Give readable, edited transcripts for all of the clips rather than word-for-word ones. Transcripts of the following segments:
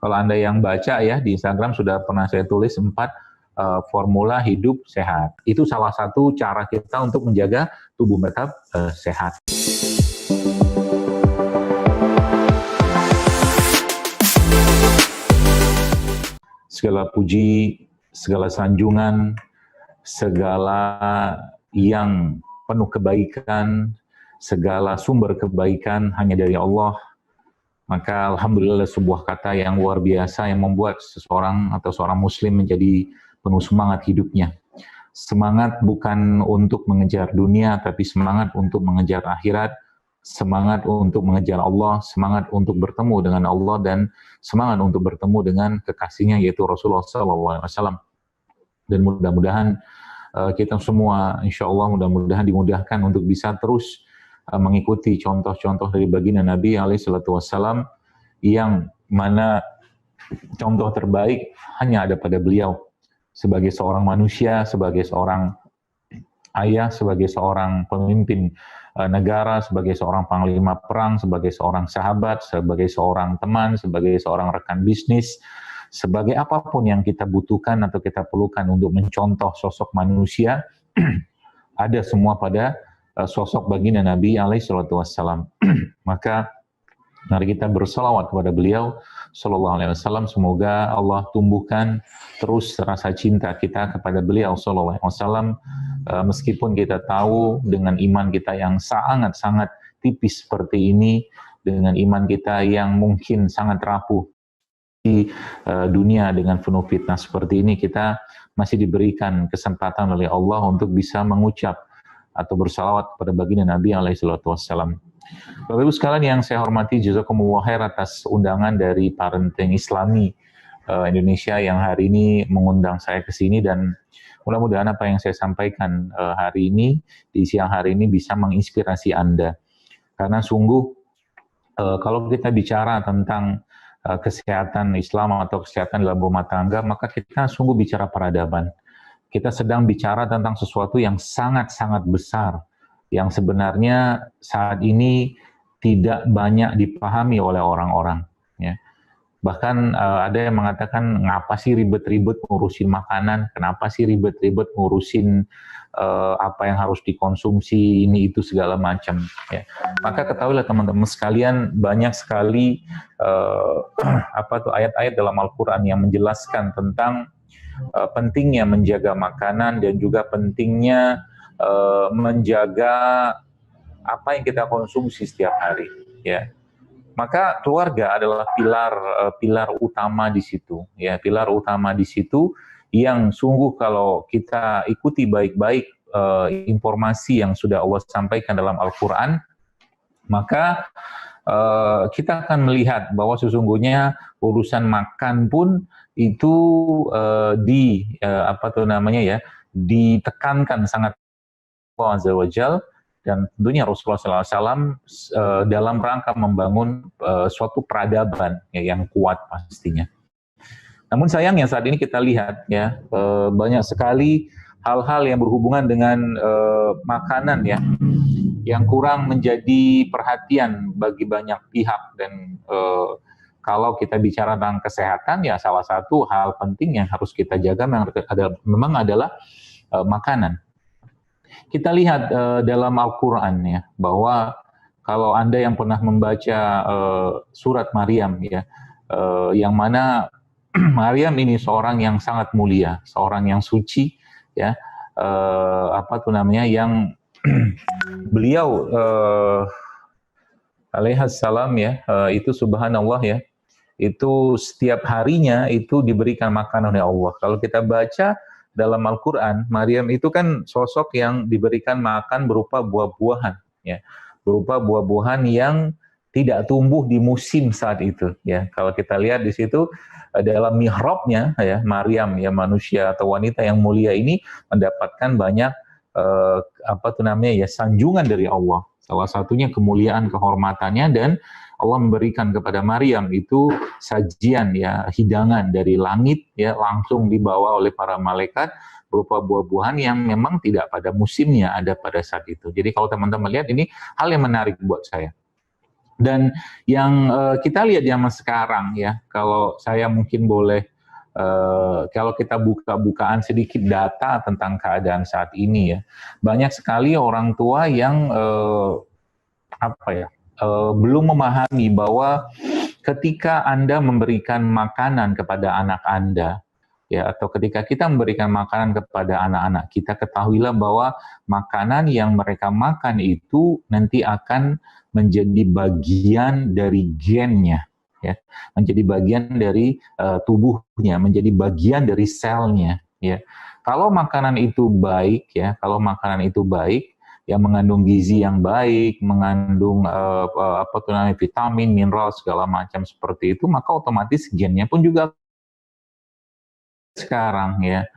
Kalau Anda yang baca ya di Instagram sudah pernah saya tulis 4 formula hidup sehat. Itu salah satu cara kita untuk menjaga tubuh tetap sehat. Segala puji, segala sanjungan, segala yang penuh kebaikan, segala sumber kebaikan hanya dari Allah. Maka alhamdulillah sebuah kata yang luar biasa yang membuat seseorang atau seorang muslim menjadi penuh semangat hidupnya. Semangat bukan untuk mengejar dunia, tapi semangat untuk mengejar akhirat, semangat untuk mengejar Allah, semangat untuk bertemu dengan Allah, dan semangat untuk bertemu dengan kekasihnya yaitu Rasulullah SAW. Dan mudah-mudahan kita semua insya Allah mudah-mudahan dimudahkan untuk bisa terus mengikuti contoh-contoh dari baginda Nabi SAW, yang mana contoh terbaik hanya ada pada beliau sebagai seorang manusia, sebagai seorang ayah, sebagai seorang pemimpin negara, sebagai seorang panglima perang, sebagai seorang sahabat, sebagai seorang teman, sebagai seorang rekan bisnis, sebagai apapun yang kita butuhkan atau kita perlukan untuk mencontoh sosok manusia, ada semua pada sosok baginda Nabi SAW. Maka mari kita bersalawat kepada beliau Sallallahu Alaihi Wasallam. Semoga Allah tumbuhkan terus rasa cinta kita kepada beliau Sallallahu Alaihi Wasallam, meskipun kita tahu dengan iman kita yang sangat-sangat tipis seperti ini, dengan iman kita yang mungkin sangat rapuh di dunia dengan penuh fitnah seperti ini, kita masih diberikan kesempatan oleh Allah untuk bisa mengucap atau bersalawat kepada baginda Nabi SAW. Bapak Ibu sekalian yang saya hormati, jazakumullah khair atas undangan dari Parenting Islami Indonesia yang hari ini mengundang saya ke sini, dan mudah-mudahan apa yang saya sampaikan hari ini, di siang hari ini bisa menginspirasi Anda. Karena sungguh kalau kita bicara tentang kesehatan Islam atau kesehatan dalam rumah tangga, maka kita sungguh bicara peradaban. Kita sedang bicara tentang sesuatu yang sangat-sangat besar, yang sebenarnya saat ini tidak banyak dipahami oleh orang-orang. Ya. Bahkan ada yang mengatakan, ngapa sih ribet-ribet ngurusin makanan, kenapa sih ribet-ribet ngurusin apa yang harus dikonsumsi, ini itu segala macam. Ya. Maka ketahuilah teman-teman sekalian, banyak sekali ayat-ayat dalam Al-Quran yang menjelaskan tentang pentingnya menjaga makanan dan juga pentingnya menjaga apa yang kita konsumsi setiap hari, ya. Maka keluarga adalah pilar utama di situ, ya, pilar utama di situ yang sungguh kalau kita ikuti baik-baik informasi yang sudah Allah sampaikan dalam Al-Quran, maka kita akan melihat bahwa sesungguhnya urusan makan pun itu ditekankan sangat Allah Azza wa Jal, dan tentunya Rasulullah SAW dalam rangka membangun suatu peradaban ya, yang kuat pastinya. Namun sayangnya saat ini kita lihat ya banyak sekali hal-hal yang berhubungan dengan makanan ya, yang kurang menjadi perhatian bagi banyak pihak, dan kalau kita bicara tentang kesehatan ya salah satu hal penting yang harus kita jaga memang adalah makanan. Kita lihat dalam Al-Quran ya, bahwa kalau Anda yang pernah membaca surat Maryam ya, yang mana Maryam ini seorang yang sangat mulia, seorang yang suci ya, yang beliau alaihissalam ya, itu subhanallah ya, itu setiap harinya itu diberikan makan oleh Allah. Kalau kita baca dalam Al-Quran, Maryam itu kan sosok yang diberikan makan berupa buah-buahan, ya, berupa buah-buahan yang tidak tumbuh di musim saat itu, ya. Kalau kita lihat di situ dalam mihrabnya, ya, Maryam, ya, manusia atau wanita yang mulia ini mendapatkan banyak sanjungan dari Allah. Salah satunya kemuliaan, kehormatannya, dan Allah memberikan kepada Maryam itu sajian ya, hidangan dari langit ya, langsung dibawa oleh para malaikat berupa buah-buahan yang memang tidak pada musimnya ada pada saat itu. Jadi kalau teman-teman lihat, ini hal yang menarik buat saya. Dan yang kita lihat zaman sekarang ya, kalau saya mungkin boleh, kalau kita buka-bukaan sedikit data tentang keadaan saat ini ya, banyak sekali orang tua yang belum memahami bahwa ketika Anda memberikan makanan kepada anak Anda, ya, atau ketika kita memberikan makanan kepada anak-anak kita, ketahuilah bahwa makanan yang mereka makan itu nanti akan menjadi bagian dari gennya, ya, menjadi bagian dari tubuhnya, menjadi bagian dari selnya, ya. Kalau makanan itu baik, ya, kalau makanan itu baik, yang mengandung gizi yang baik, mengandung vitamin, mineral segala macam seperti itu, maka otomatis gennya pun juga sekarang ya.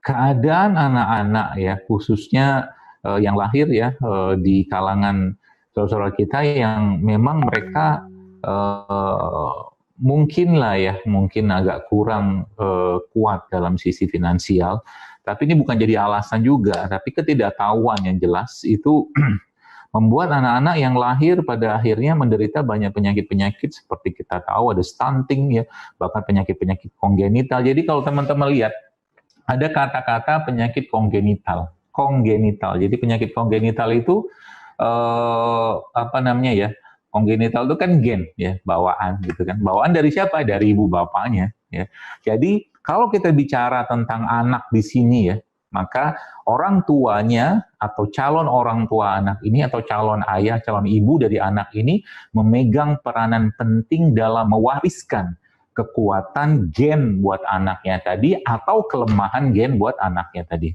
Keadaan anak-anak ya, khususnya yang lahir ya di kalangan saudara-saudara kita yang memang mereka mungkin agak kurang kuat dalam sisi finansial. Tapi ini bukan jadi alasan juga, tapi ketidaktahuan yang jelas itu membuat anak-anak yang lahir pada akhirnya menderita banyak penyakit-penyakit seperti kita tahu ada stunting ya, bahkan penyakit-penyakit kongenital. Jadi kalau teman-teman lihat ada kata-kata penyakit kongenital. Jadi penyakit kongenital itu Kongenital itu kan gen ya, bawaan gitu kan. Bawaan dari siapa? Dari ibu bapaknya ya. Jadi kalau kita bicara tentang anak di sini ya, maka orang tuanya atau calon orang tua anak ini atau calon ayah, calon ibu dari anak ini memegang peranan penting dalam mewariskan kekuatan gen buat anaknya tadi atau kelemahan gen buat anaknya tadi.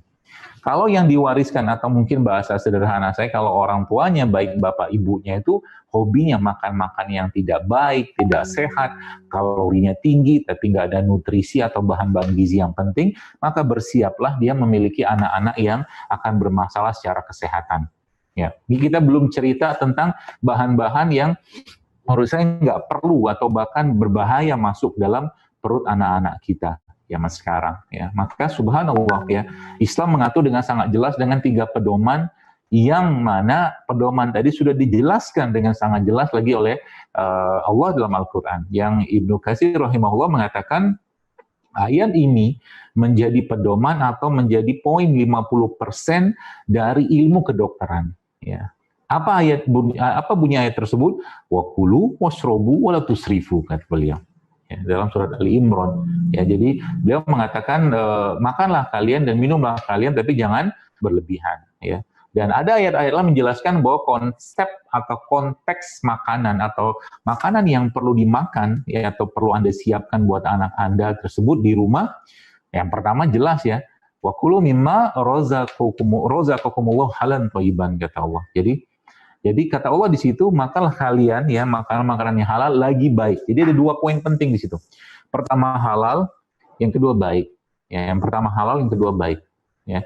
Kalau yang diwariskan atau mungkin bahasa sederhana saya, kalau orang tuanya baik bapak ibunya itu hobinya makan-makan yang tidak baik, tidak sehat, kalorinya tinggi, tapi nggak ada nutrisi atau bahan-bahan gizi yang penting, maka bersiaplah dia memiliki anak-anak yang akan bermasalah secara kesehatan. Ya, kita belum cerita tentang bahan-bahan yang menurut saya nggak perlu atau bahkan berbahaya masuk dalam perut anak-anak kita zaman sekarang ya. Maka subhanallah ya, Islam mengatur dengan sangat jelas dengan 3 pedoman yang mana pedoman tadi sudah dijelaskan dengan sangat jelas lagi oleh Allah dalam Al-Qur'an. Yang Ibnu Katsir rahimahullah mengatakan ayat ini menjadi pedoman atau menjadi poin 50% dari ilmu kedokteran ya. Apa bunyi ayat tersebut? Wa kulu washrabu wa la tusrifu, kata beliau. Ya, dalam surat Ali Imran. Ya, jadi beliau mengatakan makanlah kalian dan minumlah kalian, tapi jangan berlebihan. Ya. Dan ada ayat-ayat lain menjelaskan bahwa konsep atau konteks makanan atau makanan yang perlu dimakan ya, atau perlu Anda siapkan buat anak Anda tersebut di rumah. Yang pertama jelas ya, wa kulu mimma razaqakumullahu halan thayyiban, kata Allah. Jadi kata Allah di situ, makanlah kalian ya makanan-makanan yang halal lagi baik. Jadi ada 2 poin penting di situ. Pertama halal, yang kedua baik. Ya, yang pertama halal, yang kedua baik. Ya.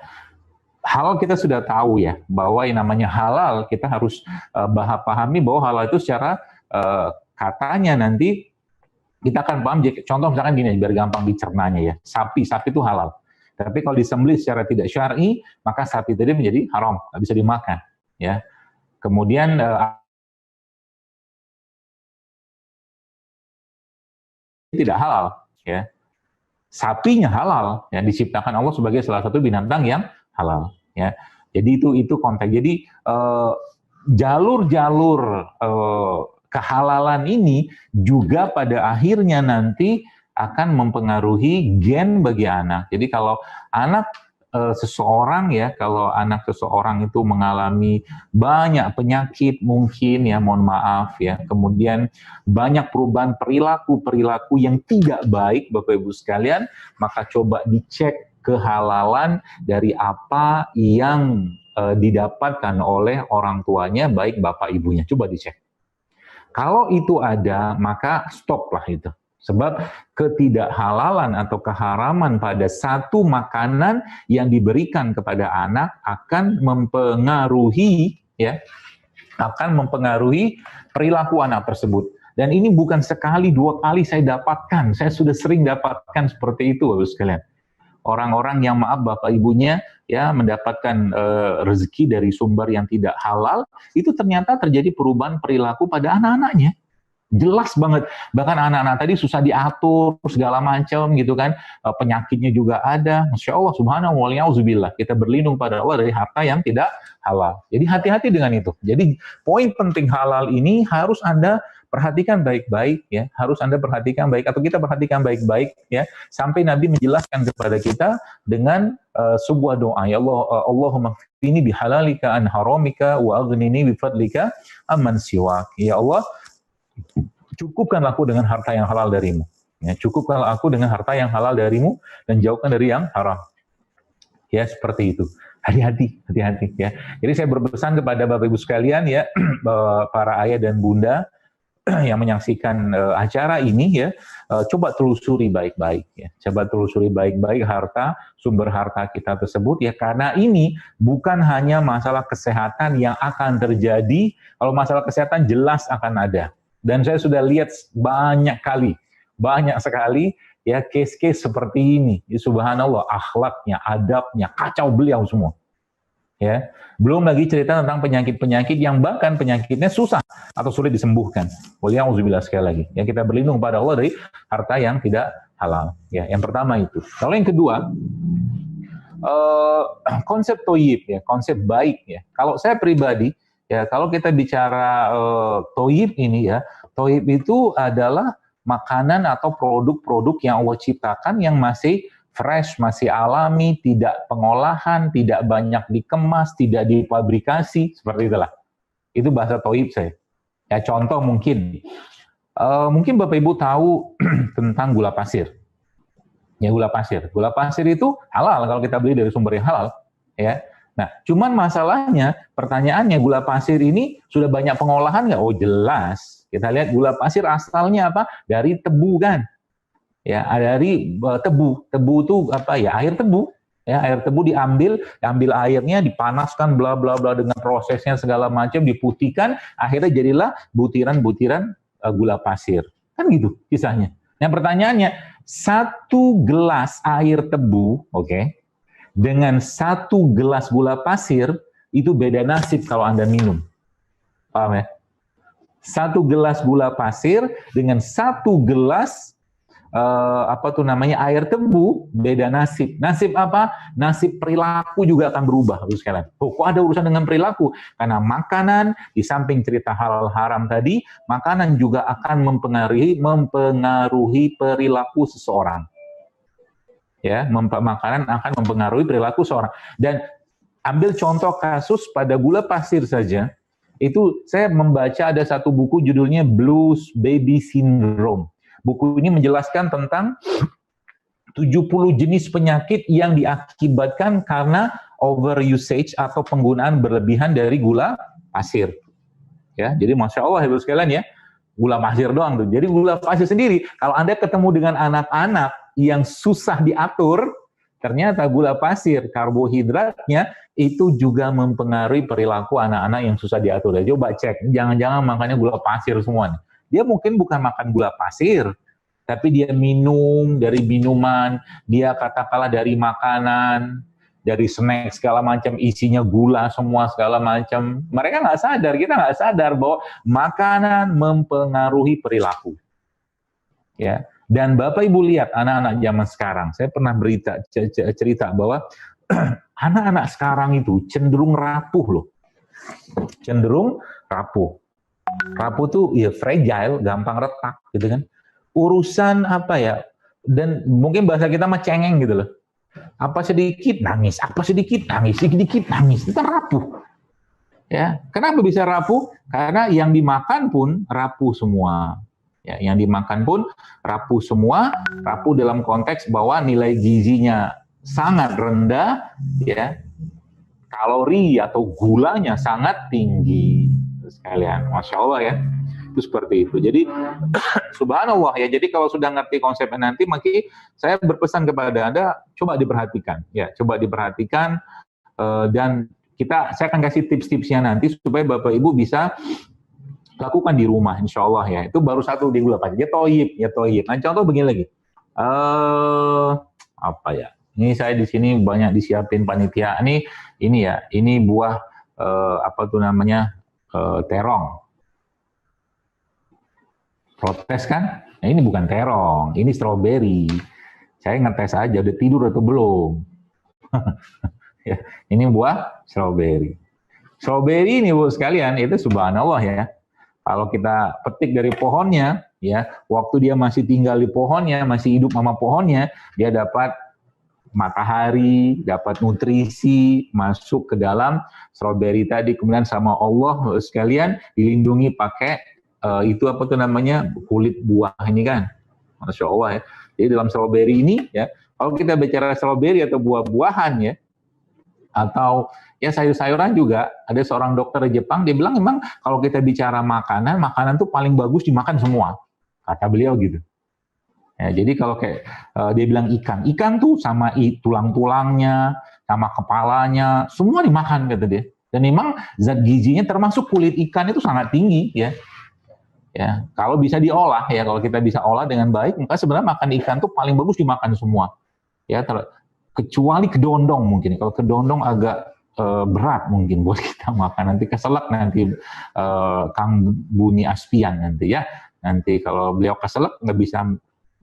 Halal kita sudah tahu ya, bahwa yang namanya halal kita harus pahami bahwa halal itu secara katanya nanti kita akan paham. Contoh misalkan gini, biar gampang dicernanya ya. Sapi itu halal. Tapi kalau disembelih secara tidak syar'i, maka sapi tadi menjadi haram, nggak bisa dimakan. Ya. Kemudian tidak halal, ya. Sapinya halal, ya, diciptakan Allah sebagai salah satu binatang yang halal, ya. Jadi itu konteks. Jadi jalur-jalur kehalalan ini juga pada akhirnya nanti akan mempengaruhi gen bagi anak. Jadi kalau anak seseorang ya, kalau anak seseorang itu mengalami banyak penyakit mungkin ya, mohon maaf ya, kemudian banyak perubahan perilaku yang tidak baik Bapak Ibu sekalian, maka coba dicek kehalalan dari apa yang didapatkan oleh orang tuanya baik bapak ibunya, coba dicek. Kalau itu ada, maka stoplah itu. Sebab ketidakhalalan atau keharaman pada satu makanan yang diberikan kepada anak akan mempengaruhi perilaku anak tersebut. Dan ini bukan sekali, 2 kali saya dapatkan. Saya sudah sering dapatkan seperti itu, Bapak sekalian. Orang-orang yang maaf bapak ibunya ya mendapatkan rezeki dari sumber yang tidak halal, itu ternyata terjadi perubahan perilaku pada anak-anaknya. Jelas banget, bahkan anak-anak tadi susah diatur segala macam gitu kan, penyakitnya juga ada. Masya Allah, subhanahu wa ta'ala, kita berlindung pada Allah dari harta yang tidak halal. Jadi hati-hati dengan itu. Jadi poin penting halal ini harus Anda perhatikan baik-baik ya, harus Anda perhatikan baik atau kita perhatikan baik-baik ya, sampai Nabi menjelaskan kepada kita dengan sebuah doa, ya Allah, Allahumma ini bihalalika an haramika wa aghnini bifadlika amman siwak. Ya Allah, cukupkanlah aku dengan harta yang halal darimu. Ya, cukupkanlah aku dengan harta yang halal darimu dan jauhkan dari yang haram. Ya, seperti itu. Hati-hati ya. Jadi saya berpesan kepada Bapak Ibu sekalian ya, para ayah dan bunda yang menyaksikan acara ini ya, coba telusuri baik-baik ya. Coba telusuri baik-baik sumber harta kita tersebut ya, karena ini bukan hanya masalah kesehatan yang akan terjadi. Kalau masalah kesehatan jelas akan ada. Dan saya sudah lihat banyak sekali ya case-case seperti ini. Ya, subhanallah, akhlaknya, adabnya kacau beliau semua. Ya, belum lagi cerita tentang penyakit-penyakit yang bahkan penyakitnya susah atau sulit disembuhkan. Waliyahudzubillah sekali lagi. Ya, kita berlindung pada Allah dari harta yang tidak halal. Ya, yang pertama itu. Kalau yang kedua, konsep toyib ya, konsep baik ya. Kalau saya pribadi ya, kalau kita bicara toyib ini ya, toyib itu adalah makanan atau produk-produk yang Allah ciptakan yang masih fresh, masih alami, tidak pengolahan, tidak banyak dikemas, tidak dipabrikasi, seperti itulah. Itu bahasa toyib saya. Ya, contoh mungkin Bapak Ibu tahu tentang gula pasir. Ya, gula pasir itu halal kalau kita beli dari sumber yang halal. Ya. Nah, cuman masalahnya, pertanyaannya, gula pasir ini sudah banyak pengolahan nggak? Oh, jelas. Kita lihat gula pasir asalnya apa? Dari tebu kan? Ya, dari tebu. Tebu itu apa ya? Air tebu. Ya, air tebu diambil airnya, dipanaskan, bla bla bla dengan prosesnya segala macam, diputihkan, akhirnya jadilah butiran-butiran gula pasir. Kan gitu kisahnya. Nah, pertanyaannya, 1 gelas air tebu, oke? Dengan 1 gelas gula pasir, itu beda nasib kalau Anda minum. Paham ya? 1 gelas gula pasir dengan 1 gelas air tebu, beda nasib. Nasib apa? Nasib perilaku juga akan berubah, Bapak sekalian. Kok ada urusan dengan perilaku? Karena makanan, di samping cerita halal haram tadi, makanan juga akan mempengaruhi perilaku seseorang. Ya, makanan akan mempengaruhi perilaku seorang. Dan ambil contoh kasus pada gula pasir saja, itu saya membaca ada satu buku judulnya Blues Baby Syndrome. Buku ini menjelaskan tentang 70 jenis penyakit yang diakibatkan karena overusage atau penggunaan berlebihan dari gula pasir. Ya, jadi Masya Allah, Ibu sekalian ya, gula pasir doang tuh. Jadi gula pasir sendiri, kalau Anda ketemu dengan anak-anak yang susah diatur, ternyata gula pasir, karbohidratnya itu juga mempengaruhi perilaku anak-anak yang susah diatur. Ya, coba cek, jangan-jangan makannya gula pasir semua. Dia mungkin bukan makan gula pasir, tapi dia minum dari minuman, dia katakanlah dari makanan, dari snack segala macam, isinya gula semua segala macam. Mereka nggak sadar, kita nggak sadar bahwa makanan mempengaruhi perilaku. Ya. Dan Bapak Ibu lihat anak-anak zaman sekarang, saya pernah cerita bahwa anak-anak sekarang itu cenderung rapuh loh. Cenderung rapuh. Rapuh tuh ya fragile, gampang retak gitu kan. Urusan apa ya, dan mungkin bahasa kita mah cengeng gitu loh. Apa sedikit nangis, sedikit nangis, itu rapuh. Ya, kenapa bisa rapuh? Karena yang dimakan pun rapuh semua. Ya, yang dimakan pun rapuh semua, rapuh dalam konteks bahwa nilai gizinya sangat rendah, ya, kalori atau gulanya sangat tinggi. Sekalian, Masya Allah ya, itu seperti itu. Jadi, subhanallah ya, jadi kalau sudah ngerti konsepnya nanti, maka saya berpesan kepada Anda, coba diperhatikan, ya, coba diperhatikan, dan saya akan kasih tips-tipsnya nanti, supaya Bapak Ibu bisa lakukan di rumah, insya Allah ya. Itu baru satu di gula pasir. Ya toyib. Nah contoh begini lagi. Apa ya? Ini saya di sini banyak disiapin panitia. Ini ya, ini buah apa tuh namanya terong. Protes kan? Nah, ini bukan terong, ini stroberi. Saya ngetes aja, udah tidur atau belum. Ya, ini buah stroberi. Stroberi ini Bu sekalian, itu subhanallah ya. Kalau kita petik dari pohonnya, ya, waktu dia masih tinggal di pohonnya, masih hidup sama pohonnya, dia dapat matahari, dapat nutrisi masuk ke dalam stroberi tadi, kemudian sama Allah sekalian dilindungi pakai itu apa tuh namanya kulit buah ini kan, masya Allah ya. Jadi dalam stroberi ini ya, kalau kita bicara stroberi atau buah-buahan ya, atau ya sayur-sayuran juga, ada seorang dokter di Jepang dia bilang memang kalau kita bicara makanan, makanan tuh paling bagus dimakan semua, kata beliau gitu. Ya, jadi kalau kayak dia bilang ikan tuh sama tulang-tulangnya, sama kepalanya, semua dimakan kata dia. Dan memang zat gizinya termasuk kulit ikan itu sangat tinggi ya. Ya, kalau bisa diolah ya, kalau kita bisa olah dengan baik, maka sebenarnya makan ikan tuh paling bagus dimakan semua. Ya, kecuali kedondong mungkin. Kalau kedondong agak berat mungkin buat kita makan. Nanti keselak nanti Kang Buni Aspian nanti ya. Nanti kalau beliau keselak nggak bisa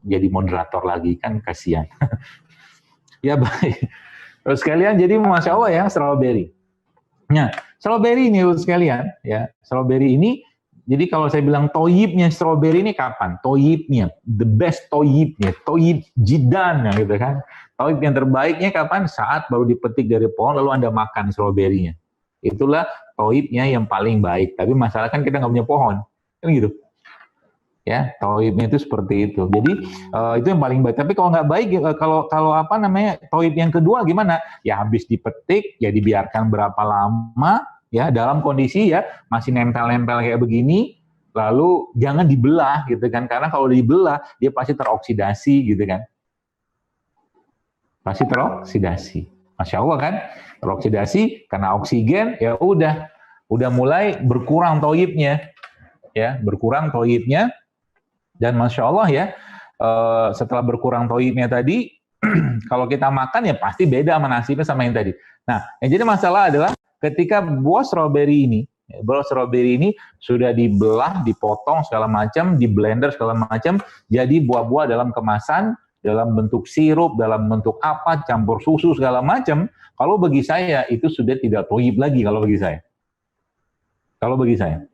jadi moderator lagi kan, kasihan. Ya baik. Terus sekalian jadi masya Allah ya strawberry. Nah, strawberry ini sekalian ya, strawberry ini. Jadi kalau saya bilang toyibnya strawberry ini kapan? Toyibnya, the best toyibnya, toyib jidan gitu kan. Toyib yang terbaiknya kapan? Saat baru dipetik dari pohon lalu Anda makan strawberry-nya. Itulah toyibnya yang paling baik. Tapi masalah kan kita nggak punya pohon, kan gitu. Ya, toibnya itu seperti itu. Jadi itu yang paling baik. Tapi kalau nggak baik, kalau apa namanya toib yang kedua gimana? Ya habis dipetik, ya dibiarkan berapa lama, ya dalam kondisi ya masih nempel-nempel kayak begini. Lalu jangan dibelah gitu kan, karena kalau dibelah dia pasti teroksidasi gitu kan. Pasti teroksidasi. Masya Allah kan, teroksidasi karena oksigen, ya udah mulai berkurang toibnya, ya berkurang toibnya. Dan masya Allah ya, setelah berkurang toibnya tadi, kalau kita makan ya pasti beda sama nasibnya sama yang tadi. Nah, yang jadi masalah adalah ketika buah stroberi ini sudah dibelah, dipotong segala macam, di blender segala macam, jadi buah-buah dalam kemasan, dalam bentuk sirup, dalam bentuk apa, campur susu segala macam. Kalau bagi saya itu sudah tidak toib lagi kalau bagi saya. Kalau bagi saya,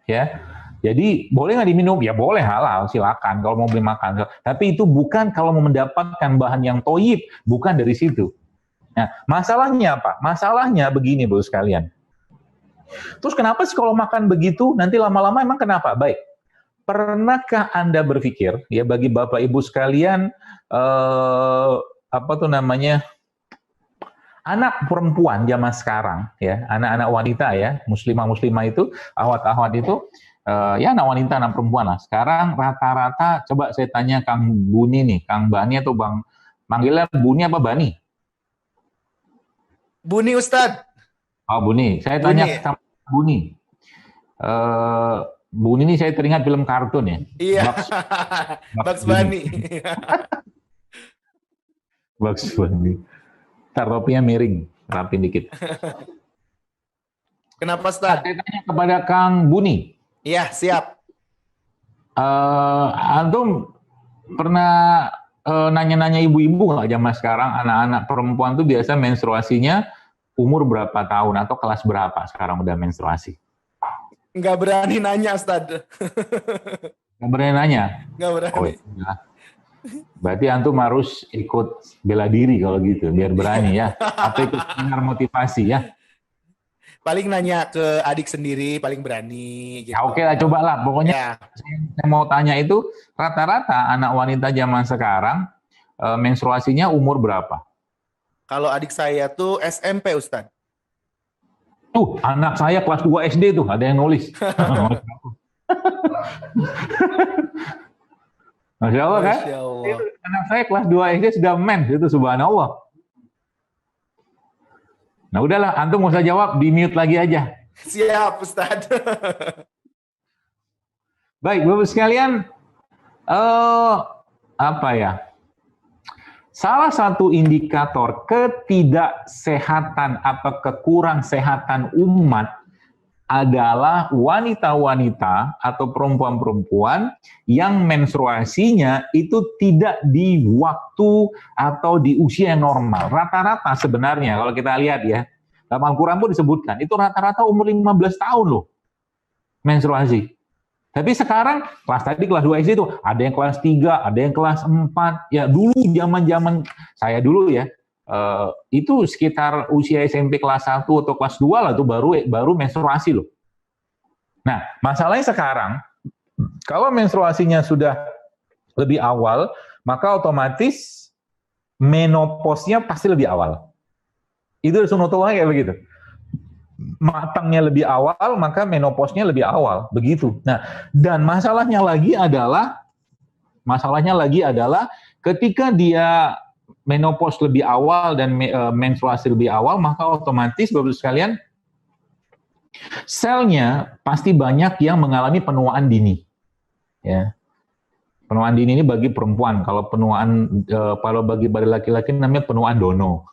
ya. Jadi boleh nggak diminum? Ya boleh, halal, silakan kalau mau beli makan. Tapi itu bukan kalau mau mendapatkan bahan yang toyib, bukan dari situ. Nah, masalahnya apa? Masalahnya begini, Bro sekalian. Terus kenapa sih kalau makan begitu, nanti lama-lama emang kenapa? Baik, pernahkah Anda berpikir, ya bagi Bapak Ibu sekalian, apa tuh namanya, anak perempuan zaman sekarang, ya anak-anak wanita ya, muslimah-muslimah itu, ahwat-ahwat itu, ya anak wanita, anak perempuan lah. Sekarang rata-rata, coba saya tanya Kang Buni nih, Kang Bani atau Bang, manggilnya Buni apa Bani? Buni Ustadz. Oh Buni, saya tanya sama Buni. Buni ini saya teringat film kartun ya. Iya. Bugs Bunny. Bugs Bunny. Ntar topinya miring, rapin dikit. Kenapa Ustadz? Saya tanya kepada Kang Buni. Iya, siap. Antum pernah nanya-nanya ibu-ibu nggak zaman sekarang, anak-anak perempuan tuh biasa menstruasinya umur berapa tahun atau kelas berapa sekarang udah menstruasi? Nggak berani nanya, Ustadz. Nggak berani nanya? Nggak berani. Oh, ya. Berarti antum harus ikut bela diri kalau gitu, biar berani ya. Atau ikut seminar motivasi ya. Paling nanya ke adik sendiri, paling berani. Gitu. Ya oke lah, coba lah. Pokoknya saya mau tanya itu, rata-rata anak wanita zaman sekarang menstruasinya umur berapa? Kalau adik saya tuh SMP, Ustadz. Tuh, anak saya kelas 2 SD tuh, ada yang nulis. Masya Allah kan? Masya Allah. Anak saya kelas 2 SD sudah mens, itu subhanallah. Nah udahlah, antum nggak usah jawab, di mute lagi aja. Siap, Ustadz. Baik, Bapak sekalian, apa ya? Salah satu indikator ketidaksehatan atau kekurang sehatan umat adalah wanita-wanita atau perempuan-perempuan yang menstruasinya itu tidak di waktu atau di usia yang normal. Rata-rata sebenarnya kalau kita lihat ya, dalam Al-Quran pun disebutkan, itu rata-rata umur 15 tahun loh menstruasi. Tapi sekarang kelas 2 SD itu ada yang kelas 3, ada yang kelas 4. Ya dulu zaman-zaman saya dulu ya, itu sekitar usia SMP kelas 1 atau kelas 2 lah tuh baru menstruasi loh. Nah, masalahnya sekarang kalau menstruasinya sudah lebih awal, maka otomatis menopausnya pasti lebih awal. Itu sunatullah kayak begitu. Matangnya lebih awal, maka menopausnya lebih awal, begitu. Nah, dan masalahnya lagi adalah ketika dia menopause lebih awal dan menstruasi lebih awal, maka otomatis Bapak sekalian selnya pasti banyak yang mengalami penuaan dini. Ya. Penuaan dini ini bagi perempuan, kalau bagi laki-laki namanya penuaan dono.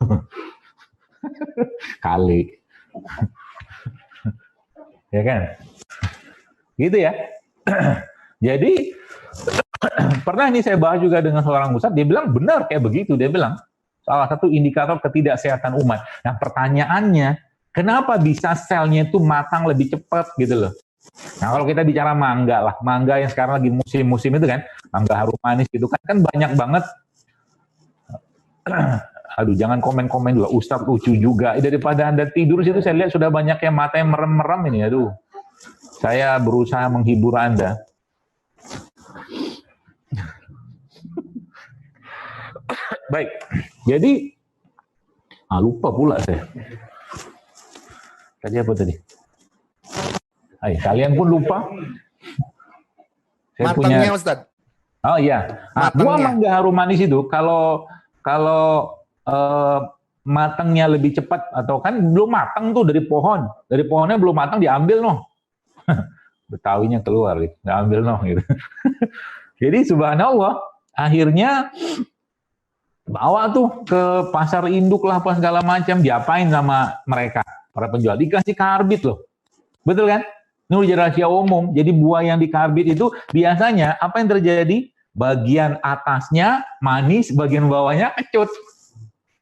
Kali. Ya kan? Gitu ya. Jadi pernah ini saya bahas juga dengan seorang ustadz, dia bilang benar kayak begitu, dia bilang salah satu indikator ketidaksehatan umat. Nah pertanyaannya, kenapa bisa selnya itu matang lebih cepat gitu loh? Nah kalau kita bicara mangga yang sekarang lagi musim-musim itu kan, mangga harum manis gitu kan banyak banget. Aduh, jangan komen-komen dulu. Ustadz lucu juga. Daripada Anda tidur situ, saya lihat sudah banyak yang mata yang merem-merem ini. Aduh, saya berusaha menghibur Anda. Baik, jadi lupa pula saya. Tadi apa tadi? Kalian pun lupa. Saya matangnya, punya... Ustadz. Oh iya, buah mangga harum manis itu kalau matangnya lebih cepat atau kan belum matang tuh dari pohonnya belum matang diambil Betawinya keluar gitu, diambil gitu. Jadi subhanallah akhirnya bawa tuh ke pasar induk lah apa segala macam, diapain sama mereka para penjual, dikasih karbit loh, betul kan? Ini udah rahasia umum. Jadi buah yang dikarbit itu biasanya apa yang terjadi? Bagian atasnya manis, bagian bawahnya kecut.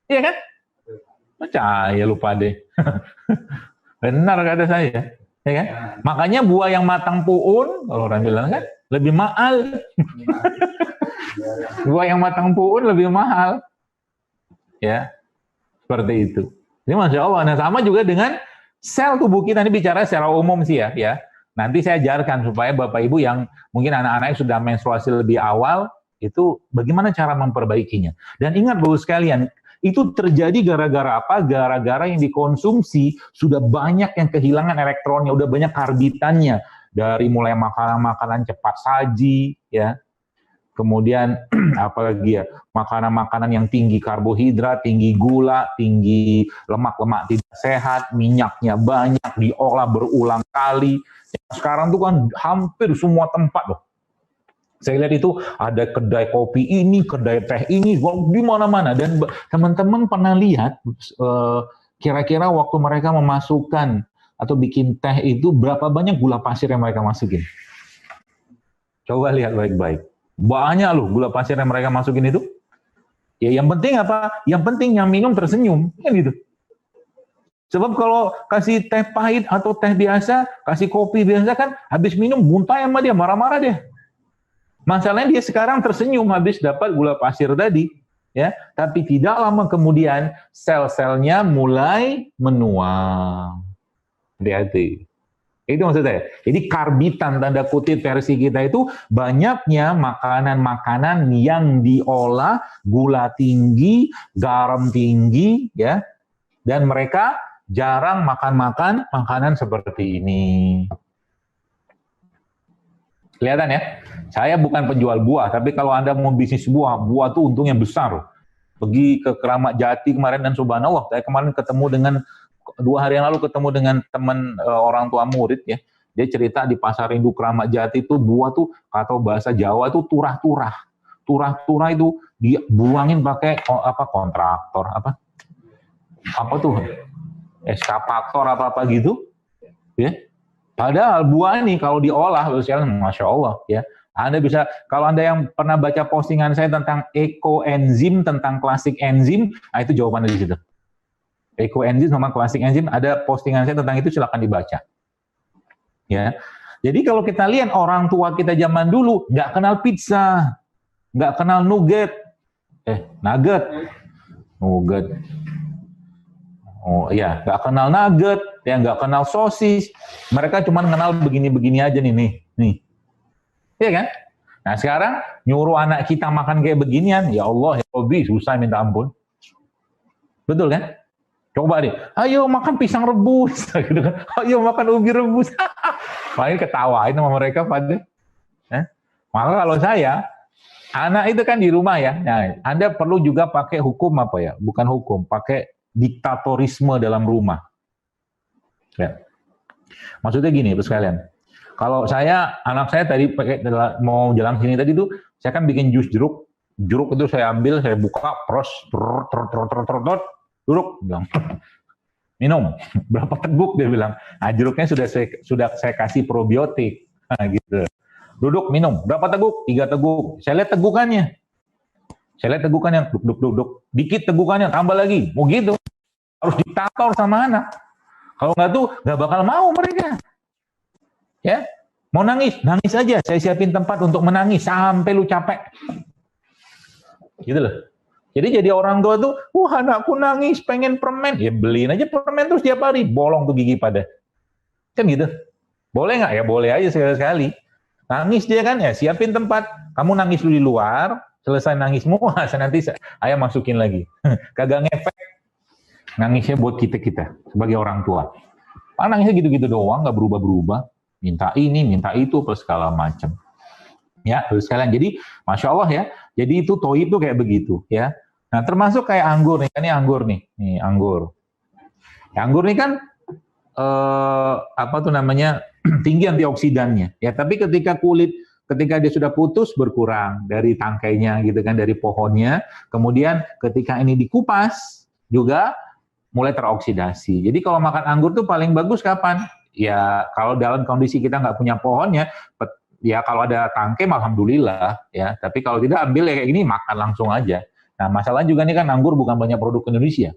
Iya kan? Percaya lupa deh. Benar kata saya. Ya kan? Makanya buah yang matang puun, kalau orang bilang kan, lebih mahal. Buah yang matang puun lebih mahal. Ya, seperti itu. Ini Masya Allah. Nah sama juga dengan sel tubuh kita, ini bicara secara umum sih ya. Nanti saya ajarkan supaya Bapak Ibu yang mungkin anak-anaknya sudah menstruasi lebih awal, itu bagaimana cara memperbaikinya. Dan ingat Bapak sekalian, itu terjadi gara-gara apa? Gara-gara yang dikonsumsi sudah banyak yang kehilangan elektronnya, udah banyak karbitannya. Dari mulai makanan-makanan cepat saji, ya. Kemudian apalagi ya, makanan-makanan yang tinggi karbohidrat, tinggi gula, tinggi lemak-lemak tidak sehat, minyaknya banyak, diolah berulang kali. Sekarang tuh kan hampir semua tempat loh. Saya lihat itu ada kedai kopi ini, kedai teh ini, di mana-mana. Dan teman-teman pernah lihat kira-kira waktu mereka memasukkan atau bikin teh itu berapa banyak gula pasir yang mereka masukin? Coba lihat baik-baik. Banyak loh gula pasir yang mereka masukin itu. Ya yang penting apa? Yang penting yang minum tersenyum, kan gitu. Sebab kalau kasih teh pahit atau teh biasa, kasih kopi biasa kan, habis minum muntah sama dia, marah-marah dia. Masalahnya dia sekarang tersenyum habis dapat gula pasir tadi, ya. Tapi tidak lama kemudian sel-selnya mulai menua. Hati-hati. Itu maksud saya. Jadi karbitan tanda kutip versi kita itu banyaknya makanan-makanan yang diolah gula tinggi, garam tinggi, ya. Dan mereka jarang makan makanan seperti ini. Kelihatan ya? Saya bukan penjual buah, tapi kalau Anda mau bisnis buah tuh untungnya besar. Pergi ke Keramat Jati kemarin dan subhanallah, saya kemarin ketemu dengan 2 hari yang lalu ketemu dengan teman orang tua murid ya. Dia cerita di pasar induk Keramat Jati itu buah tuh atau bahasa Jawa tuh turah-turah. turah-turah itu dibuangin pakai kontraktor apa tuh eskavator apa gitu ya. Padahal buah ini kalau diolah, masya Allah ya. Anda bisa, kalau Anda yang pernah baca postingan saya tentang ekoenzim, tentang klasik enzim, nah itu jawabannya di situ. Ekoenzim sama klasik enzim, ada postingan saya tentang itu, silakan dibaca. Ya, jadi kalau kita lihat orang tua kita zaman dulu nggak kenal pizza, nggak kenal nugget, nugget. Oh iya, nggak kenal nugget, ya nggak kenal sosis. Mereka cuma kenal begini-begini aja nih. Iya kan? Nah sekarang nyuruh anak kita makan kayak beginian, ya Allah, ya Robi, susah minta ampun. Betul kan? Coba deh, ayo makan pisang rebus, gitu kan? Ayo makan ubi rebus. Paling ketawain sama mereka pada. Maka kalau saya, anak itu kan di rumah ya. Nah, Anda perlu juga pakai hukum apa ya? Bukan hukum, pakai diktatorisme dalam rumah. Ya. Maksudnya gini, sekalian. Kalau saya, anak saya tadi mau jalan sini tadi tuh, saya kan bikin jus jeruk. Jeruk itu saya ambil, saya buka, pros, duduk, bilang, minum. Berapa teguk dia bilang. Nah, jeruknya sudah saya kasih probiotik, gitu. Duduk, minum. Berapa teguk? 3 teguk. Saya lihat tegukannya. Duk. Dikit tegukannya, tambah lagi. Mau gitu. Harus diktator sama anak. Kalau nggak tuh, nggak bakal mau mereka. Ya, mau nangis aja. Saya siapin tempat untuk menangis sampai lu capek. Gitu loh. Jadi orang tua tuh, anakku nangis, pengen permen. Ya beliin aja permen terus tiap hari. Bolong tuh gigi pada. Kan gitu. Boleh nggak? Ya boleh aja sekali-sekali. Nangis dia kan, ya siapin tempat. Kamu nangis lu di luar, selesai nangismu, nanti ayah masukin lagi. Kagak ngefek. Nangisnya buat kita sebagai orang tua. Nangisnya gitu-gitu doang, nggak berubah-berubah. Minta ini, minta itu, plus segala macam. Ya, terus sekalian. Jadi, masya Allah ya. Jadi itu toib itu kayak begitu ya. Nah, termasuk kayak anggur nih. Ini anggur nih. Nih anggur. Ya, anggur nih kan tinggi antioksidannya. Ya, tapi ketika dia sudah putus berkurang dari tangkainya gitu kan, dari pohonnya. Kemudian ketika ini dikupas juga mulai teroksidasi. Jadi kalau makan anggur tuh paling bagus kapan? Ya kalau dalam kondisi kita nggak punya pohonnya, ya kalau ada tangkai alhamdulillah ya. Tapi kalau tidak, ambil ya kayak gini, makan langsung aja. Nah masalahnya juga nih kan anggur bukan banyak produk Indonesia.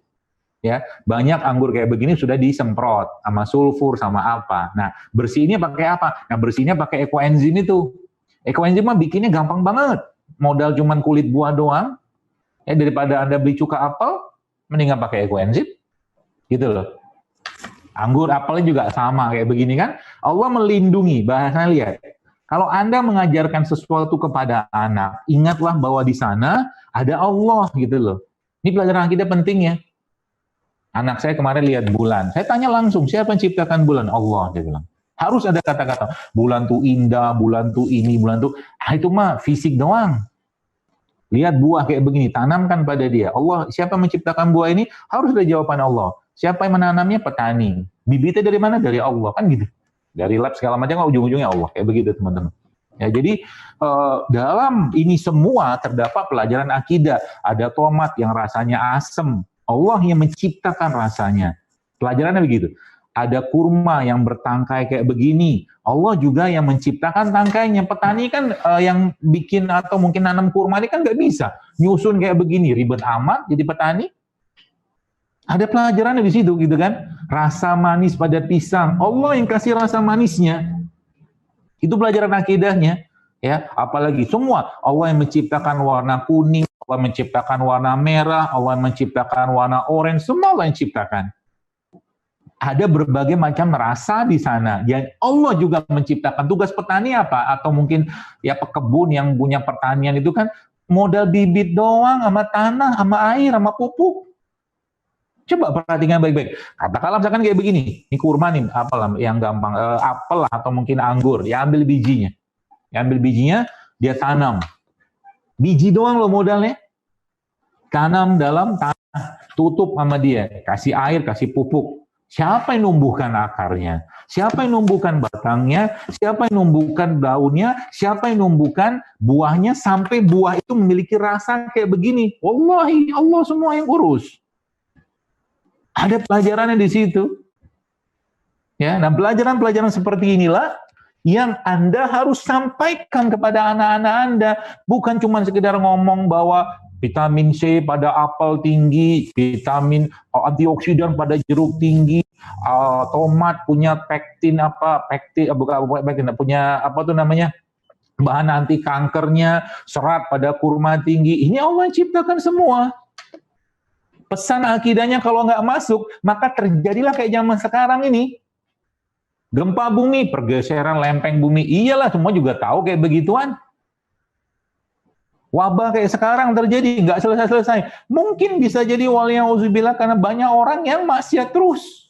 Ya, banyak anggur kayak begini sudah disemprot sama sulfur sama apa. Nah, bersihnya pakai apa? Nah, bersihnya pakai ekoenzim itu. Ekoenzim mah bikinnya gampang banget. Modal cuman kulit buah doang. Ya daripada Anda beli cuka apel, mendingan pakai ekoenzim. Gitu loh. Anggur, apelnya juga sama kayak begini kan. Allah melindungi, bahasanya lihat. Kalau Anda mengajarkan sesuatu kepada anak, ingatlah bahwa di sana ada Allah gitu loh. Ini pelajaran kita penting ya. Anak saya kemarin lihat bulan. Saya tanya langsung, siapa yang ciptakan bulan? Allah, dia bilang. Harus ada kata-kata, bulan tuh indah, bulan tuh ini, bulan tuh... itu mah fisik doang. Lihat buah kayak begini, tanamkan pada dia. Allah, siapa yang menciptakan buah ini? Harus ada jawaban Allah. Siapa yang menanamnya? Petani. Bibitnya dari mana? Dari Allah, kan gitu. Dari lab segala macam, ujung-ujungnya Allah. Kayak begitu, teman-teman. Ya, jadi dalam ini semua terdapat pelajaran akidah. Ada tomat yang rasanya asem. Allah yang menciptakan rasanya. Pelajarannya begitu. Ada kurma yang bertangkai kayak begini. Allah juga yang menciptakan tangkainya. Petani kan yang bikin atau mungkin nanam kurma ini kan nggak bisa. Nyusun kayak begini, ribet amat jadi petani. Ada pelajarannya di situ gitu kan. Rasa manis pada pisang. Allah yang kasih rasa manisnya. Itu pelajaran akidahnya. Ya, apalagi semua Allah yang menciptakan warna kuning, Allah menciptakan warna merah, Allah menciptakan warna orange, semua Allah yang ciptakan. Ada berbagai macam rasa di sana. Dan Allah juga menciptakan. Tugas petani apa? Atau mungkin ya pekebun yang punya pertanian itu kan modal bibit doang, sama tanah, sama air, sama pupuk. Coba perhatikan baik-baik. Katakanlah misalkan kayak begini, ini kurma nih, apalah yang gampang, apel atau mungkin anggur, dia ambil bijinya. Dia ambil bijinya, dia tanam. Biji doang loh modalnya. Tanam dalam tanah, tutup sama dia, kasih air, kasih pupuk. Siapa yang numbuhkan akarnya? Siapa yang numbuhkan batangnya, siapa yang numbuhkan daunnya, siapa yang numbuhkan buahnya sampai buah itu memiliki rasa kayak begini. Wallahi, Allah semua yang urus. Ada pelajarannya di situ. Ya, nah pelajaran-pelajaran seperti inilah yang Anda harus sampaikan kepada anak-anak Anda. Bukan cuma sekedar ngomong bahwa vitamin C pada apel tinggi, vitamin antioksidan pada jeruk tinggi, tomat punya pektin punya apa tuh namanya, bahan anti kankernya, serat pada kurma tinggi. Ini Allah ciptakan semua. Pesan akidahnya kalau nggak masuk, maka terjadilah kayak zaman sekarang ini. Gempa bumi, pergeseran lempeng bumi, iyalah semua juga tahu kayak begituan. Wabah kayak sekarang terjadi, nggak selesai-selesai. Mungkin bisa jadi waliyauzubillah karena banyak orang yang maksiat terus.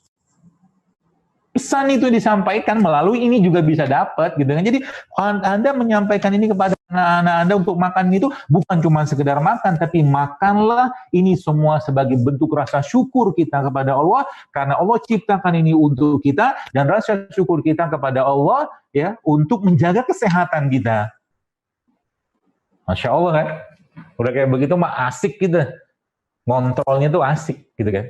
Pesan itu disampaikan melalui ini juga bisa dapat, gitu kan. Jadi Anda menyampaikan ini kepada anak-anak Anda untuk makan itu bukan cuma sekedar makan, tapi makanlah ini semua sebagai bentuk rasa syukur kita kepada Allah, karena Allah ciptakan ini untuk kita, dan rasa syukur kita kepada Allah ya untuk menjaga kesehatan kita. Masya Allah kan, udah kayak begitu mah asik gitu, ngontrolnya tuh asik gitu kan.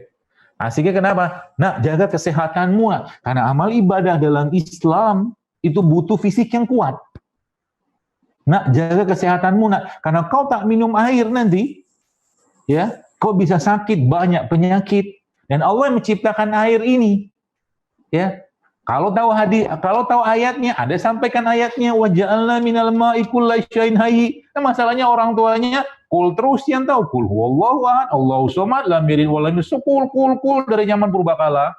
Asiknya kenapa? Nah, jaga kesehatanmu, karena amal ibadah dalam Islam itu butuh fisik yang kuat. Nah, jaga kesehatanmu, karena kau tak minum air nanti, ya, kau bisa sakit, banyak penyakit, dan Allah yang menciptakan air ini, ya. Kalau tahu ayatnya, ada sampaikan ayatnya, wa ja'alna minal ma'i kullai syai'in hayy. Nah, masalahnya orang tuanya kul terus yang tahu, kul huwallahu ahad, Allahu somad, lam yalid wa lam yulad, kul dari zaman purbakala.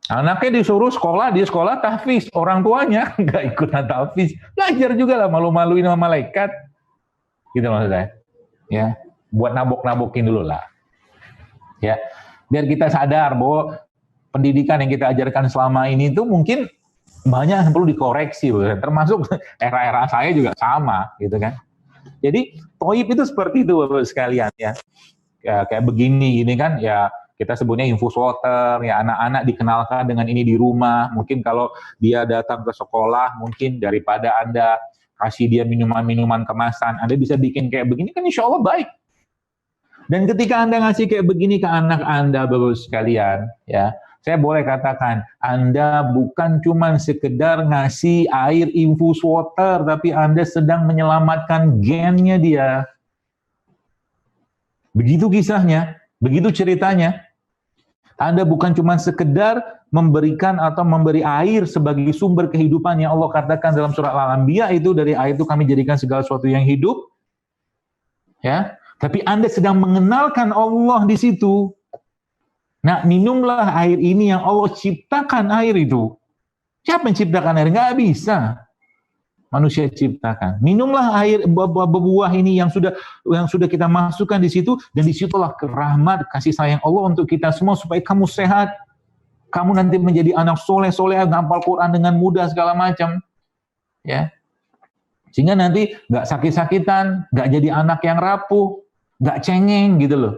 Anaknya disuruh sekolah, di sekolah tahfiz, orang tuanya nggak ikutan tahfiz, belajar juga lah, malu-maluin sama malaikat, gitu maksud saya. Ya, buat nabok-nabokin dulu lah, ya, biar kita sadar bahwa pendidikan yang kita ajarkan selama ini itu mungkin banyak yang perlu dikoreksi, termasuk era-era saya juga sama, gitu kan. Jadi toib itu seperti itu Bapak sekalian ya. Kayak begini ini kan ya, kita sebutnya infus water ya, anak-anak dikenalkan dengan ini di rumah. Mungkin kalau dia datang ke sekolah, mungkin daripada Anda kasih dia minuman-minuman kemasan, Anda bisa bikin kayak begini kan insya Allah baik. Dan ketika Anda ngasih kayak begini ke anak Anda Bapak sekalian ya, saya boleh katakan, Anda bukan cuma sekedar ngasih air infus water, tapi Anda sedang menyelamatkan gennya dia. Begitu kisahnya, begitu ceritanya. Anda bukan cuma sekedar memberikan atau memberi air sebagai sumber kehidupan yang Allah katakan dalam surah Al-Anbiya itu, dari air itu kami jadikan segala sesuatu yang hidup. Ya, tapi Anda sedang mengenalkan Allah di situ. Nah, minumlah air ini yang Allah ciptakan air itu. Siapa yang ciptakan air? Nggak bisa. Manusia ciptakan. Minumlah air buah ini yang sudah kita masukkan di situ, dan disitulah rahmat kasih sayang Allah untuk kita semua supaya kamu sehat. Kamu nanti menjadi anak soleh, ngapal Quran dengan mudah segala macam. Ya. Sehingga nanti nggak sakit-sakitan, nggak jadi anak yang rapuh, nggak cengeng gitu loh.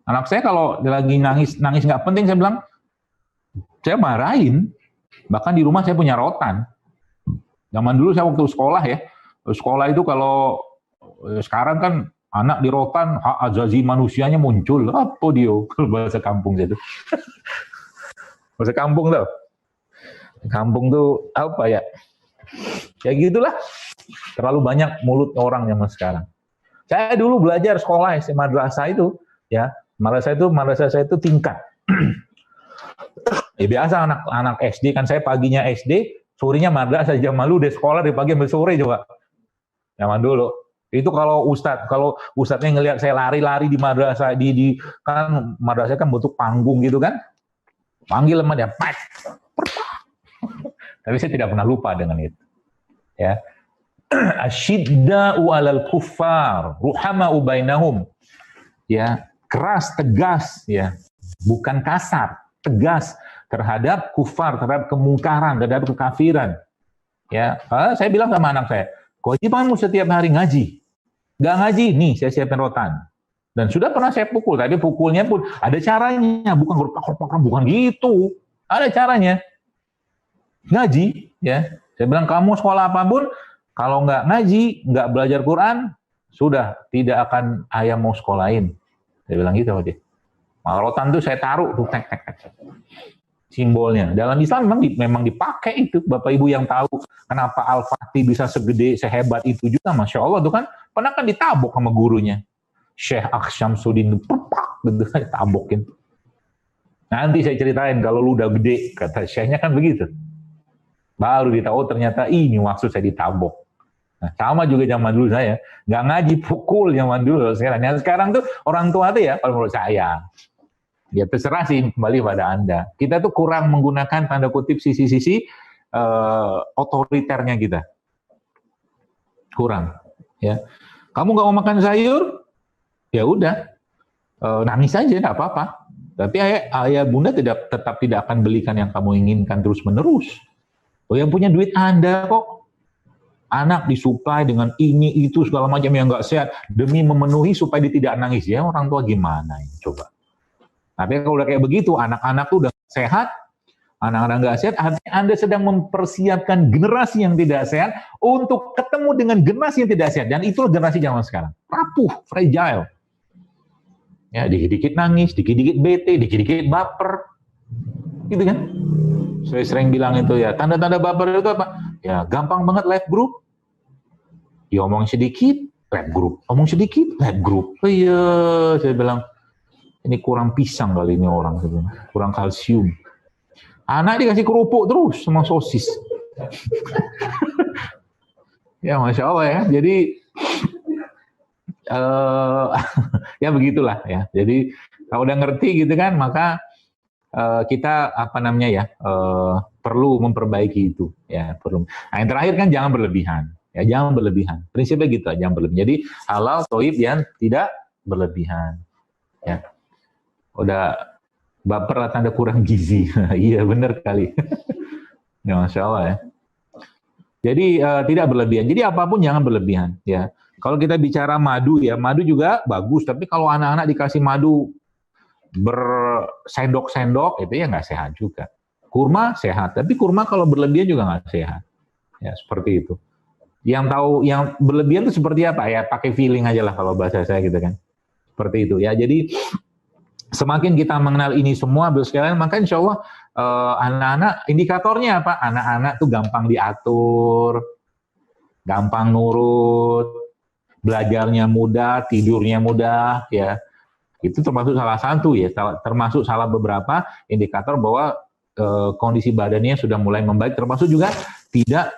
Anak saya kalau lagi nangis nggak penting, saya bilang, saya marahin. Bahkan di rumah saya punya rotan. Zaman dulu saya waktu sekolah ya, sekolah itu kalau sekarang kan anak di rotan, hak azazi manusianya muncul. Apa dia? Kalau bahasa kampung itu. Bahasa kampung tuh. Kampung tuh apa ya? Ya gitulah. Terlalu banyak mulut orang zaman sekarang. Saya dulu belajar sekolah madrasah itu, ya. Madrasah saya itu tingkat. Ya biasa anak SD kan, saya paginya SD, sorenya madrasah, jam malu deh sekolah dari pagi sampai sore coba. Zaman dulu. Itu kalau ustadznya ngelihat saya lari-lari di madrasah, kan madrasah kan bentuk panggung gitu kan. Panggil sama dia, "Pak." Tapi saya tidak pernah lupa dengan itu. Ya. Asyidda'u 'alal kuffar, ruhama'u bainahum. Ya. Keras, tegas, ya, bukan kasar, tegas terhadap kufar, terhadap kemungkaran, terhadap kekafiran. Ya, saya bilang sama anak saya, kewajibanmu setiap hari ngaji. Gak ngaji, nih saya siapin rotan. Dan sudah pernah saya pukul, tapi pukulnya pun ada caranya, bukan gerpak-gerpak, bukan gitu. Ada caranya. Ngaji, ya. Saya bilang kamu sekolah apapun, kalau nggak ngaji, nggak belajar Quran, sudah tidak akan ayah mau sekolahin. Saya bilang gitu sama dia. Rotan tuh saya taruh tuh tek. Simbolnya. Dalam Islam memang dipakai itu. Bapak Ibu yang tahu kenapa Al-Fatih bisa segede, sehebat itu juga, Masya Allah tuh kan. Pernah kan ditabok sama gurunya. Syekh Aksyamsuddin pepak gitu, tabokin. Nanti saya ceritain kalau lu udah gede, kata syekhnya kan begitu. Baru ditahu ternyata ini maksud saya ditabok. Nah, sama juga zaman dulu saya, nggak ngaji pukul zaman dulu. Sekarang tuh orang tua tuh ya, kalau menurut saya, ya terserah sih kembali pada Anda. Kita tuh kurang menggunakan tanda kutip sisi-sisi otoriternya kita. Kurang. Ya, kamu nggak mau makan sayur? Ya udah, nangis aja, nggak apa-apa. Tapi ayah bunda tetap tidak akan belikan yang kamu inginkan terus-menerus. Oh, yang punya duit Anda kok. Anak disuplai dengan ini, itu, segala macam yang nggak sehat. Demi memenuhi supaya dia tidak nangis. Ya orang tua gimana ini, coba. Tapi kalau udah kayak begitu, anak-anak tuh udah sehat, anak-anak nggak sehat, artinya Anda sedang mempersiapkan generasi yang tidak sehat untuk ketemu dengan generasi yang tidak sehat. Dan itulah generasi zaman sekarang. Rapuh, fragile. Ya, dikit-dikit nangis, dikit-dikit bete, dikit-dikit baper. Gitu kan? Saya sering bilang itu ya, tanda-tanda baper itu apa? Ya, gampang banget left group. Ya, omong sedikit, left group. Omong sedikit, left group. Oh iya, saya bilang, ini kurang pisang kali ini orang. Kurang kalsium. Anak dikasih kerupuk terus sama sosis. Ya, Masya Allah ya. Jadi, ya begitulah ya. Jadi kalau udah ngerti gitu kan, maka kita perlu memperbaiki itu ya, perlu. Nah, yang terakhir kan jangan berlebihan. Ya, jangan berlebihan. Prinsipnya gitu, jangan berlebihan. Jadi halal, thayyib yang tidak berlebihan. Ya. Udah baper lah tanda kurang gizi. Iya benar kali. Ya, Masya Allah ya. Jadi tidak berlebihan. Jadi apapun jangan berlebihan ya. Kalau kita bicara madu ya, madu juga bagus. Tapi kalau anak-anak dikasih madu bersendok-sendok, itu ya nggak sehat juga. Kurma sehat, tapi kurma kalau berlebihan juga nggak sehat. Ya seperti itu. Yang tahu yang berlebihan itu seperti apa? Ya pakai feeling aja lah kalau bahasa saya gitu kan. Seperti itu ya. Jadi semakin kita mengenal ini semua, sekalian, maka insya Allah anak-anak, indikatornya apa? Anak-anak tuh gampang diatur, gampang nurut, belajarnya mudah, tidurnya mudah, ya. Itu termasuk salah satu ya, termasuk salah beberapa indikator bahwa kondisi badannya sudah mulai membaik, termasuk juga tidak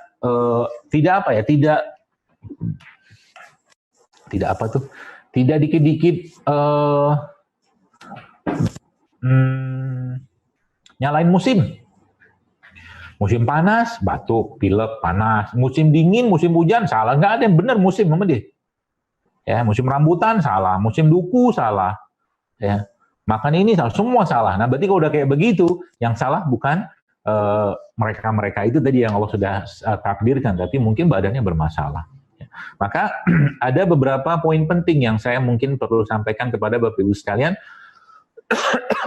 dikit-dikit nyalain musim. Musim panas, batuk, pilek, panas. Musim dingin, musim hujan, salah. Nggak ada yang benar musim sama dia. Ya, musim rambutan salah, musim duku salah. Ya, makan ini salah, semua salah. Nah, berarti kalau udah kayak begitu, yang salah bukan mereka-mereka itu tadi yang Allah sudah takdirkan, tapi mungkin badannya bermasalah. Ya. Maka ada beberapa poin penting yang saya mungkin perlu sampaikan kepada Bapak Ibu sekalian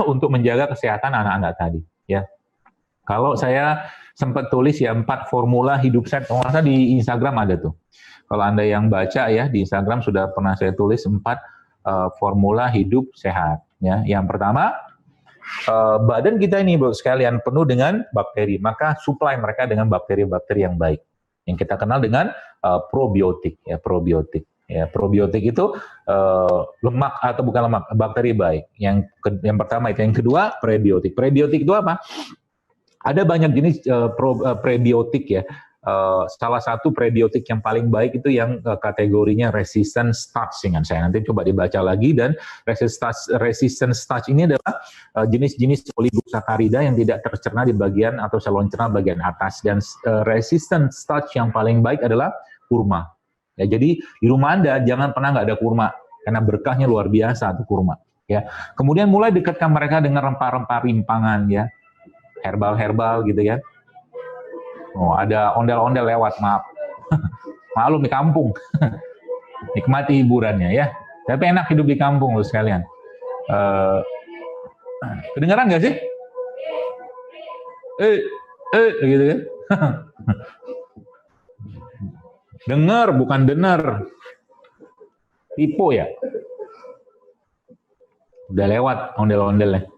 untuk menjaga kesehatan anak-anak tadi. Ya, kalau saya sempat tulis ya 4 formula hidup sehat, nggak di Instagram ada tuh. Kalau Anda yang baca ya di Instagram sudah pernah saya tulis 4 formula hidup sehat. Ya, yang pertama, badan kita ini sekalian penuh dengan bakteri, maka supply mereka dengan bakteri-bakteri yang baik, yang kita kenal dengan probiotik. Ya, probiotik. Ya, probiotik itu lemak atau bukan lemak, bakteri baik. Yang pertama itu, yang kedua prebiotik. Prebiotik itu apa? Ada banyak jenis prebiotik ya. Salah satu prebiotik yang paling baik itu yang kategorinya resistant starch, dengan saya nanti coba dibaca lagi. Dan resistant starch ini adalah jenis-jenis oligosakarida yang tidak tercerna di bagian atau saluran cerna bagian atas. Dan resistant starch yang paling baik adalah kurma. Ya, jadi di rumah Anda jangan pernah nggak ada kurma, karena berkahnya luar biasa tuh kurma. Ya, kemudian mulai dekatkan mereka dengan rempah-rempah rimpangan ya, herbal gitu ya. Oh, ada ondel-ondel lewat, maaf. Maklum di kampung. Nikmati hiburannya ya. Tapi enak hidup di kampung loh sekalian. Kedengaran nggak sih? Gitu kan? Dengar bukan denger. Tipu ya. Udah lewat ondel-ondelnya.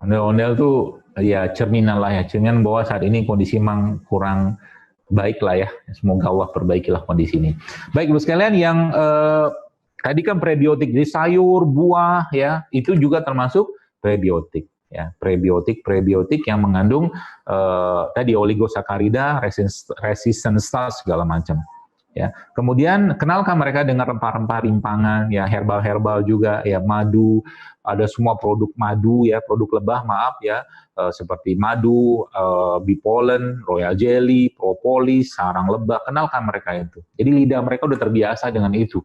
Ondel-ondel tuh ya cerminan lah ya, cerminan bahwa saat ini kondisi memang kurang baik lah ya. Semoga Allah perbaikilah kondisi ini. Baik, Ibu sekalian, yang tadi kan prebiotik, jadi sayur, buah ya, itu juga termasuk prebiotik ya. Prebiotik yang mengandung tadi oligosakarida, resistant starch segala macam. Ya, kemudian kenalkan mereka dengan rempah-rempah rimpangan, ya herbal-herbal juga, ya madu, ada semua produk madu ya, produk lebah maaf ya, seperti madu, bee pollen, royal jelly, propolis, sarang lebah, kenalkan mereka itu. Jadi lidah mereka udah terbiasa dengan itu.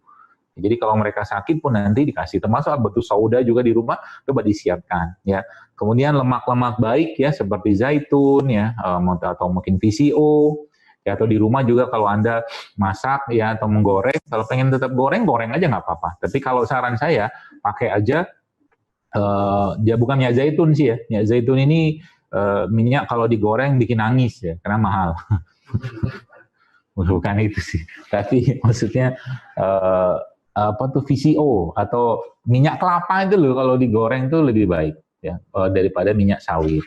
Jadi kalau mereka sakit pun nanti dikasih, termasuk batu sauda juga di rumah, coba disiapkan ya. Kemudian lemak-lemak baik ya, seperti zaitun ya, atau mungkin VCO. Ya, atau di rumah juga kalau Anda masak ya atau menggoreng, kalau pengen tetap goreng aja nggak apa-apa. Tapi kalau saran saya pakai aja ya bukan minyak zaitun sih ya. Minyak zaitun ini minyak kalau digoreng bikin nangis ya, karena mahal. Bukan itu sih. Tapi maksudnya apa tuh VCO atau minyak kelapa itu loh, kalau digoreng tuh lebih baik ya daripada minyak sawit.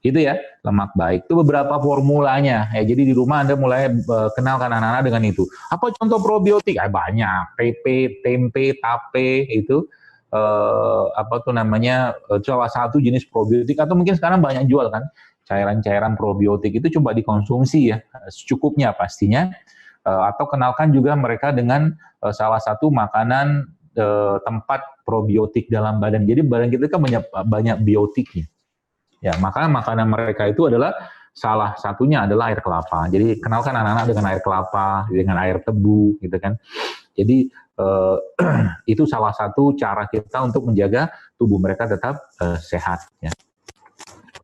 Itu ya, lemak baik. Itu beberapa formulanya. Ya, jadi di rumah Anda mulai kenalkan anak-anak dengan itu. Apa contoh probiotik? Banyak. Pepe, tempe, tape, itu apa tuh namanya, salah satu jenis probiotik, atau mungkin sekarang banyak jual kan, cairan-cairan probiotik itu coba dikonsumsi ya, secukupnya pastinya. Atau kenalkan juga mereka dengan salah satu makanan tempat probiotik dalam badan. Jadi badan kita kan banyak biotiknya. Ya, maka makanan mereka itu adalah salah satunya adalah air kelapa. Jadi kenalkan anak-anak dengan air kelapa, dengan air tebu, gitu kan. Jadi itu salah satu cara kita untuk menjaga tubuh mereka tetap sehat. Ya.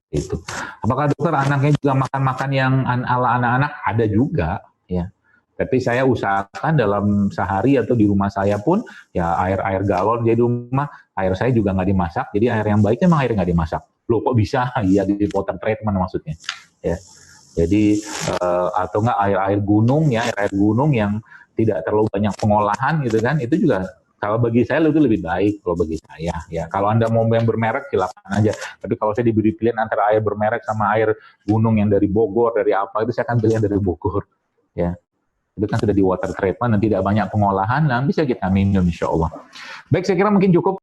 Itu. Apakah dokter anaknya juga makan-makan yang ala anak-anak? Ada juga, ya. Tapi saya usahakan dalam sehari atau di rumah saya pun ya air galon. Jadi di rumah air saya juga nggak dimasak. Jadi air yang baiknya memang air nggak dimasak. Loh kok bisa? Iya, di water treatment maksudnya. Ya. Jadi atau enggak air gunung ya, air gunung yang tidak terlalu banyak pengolahan gitu kan, itu juga kalau bagi saya itu lebih baik kalau bagi saya ya. Kalau Anda mau yang bermerek silakan aja. Tapi kalau saya diberi pilihan antara air bermerek sama air gunung yang dari Bogor, dari apa, itu saya akan pilih yang dari Bogor. Ya. Itu kan sudah di water treatment dan tidak banyak pengolahan, dan bisa kita minum insya Allah. Baik, saya kira mungkin cukup.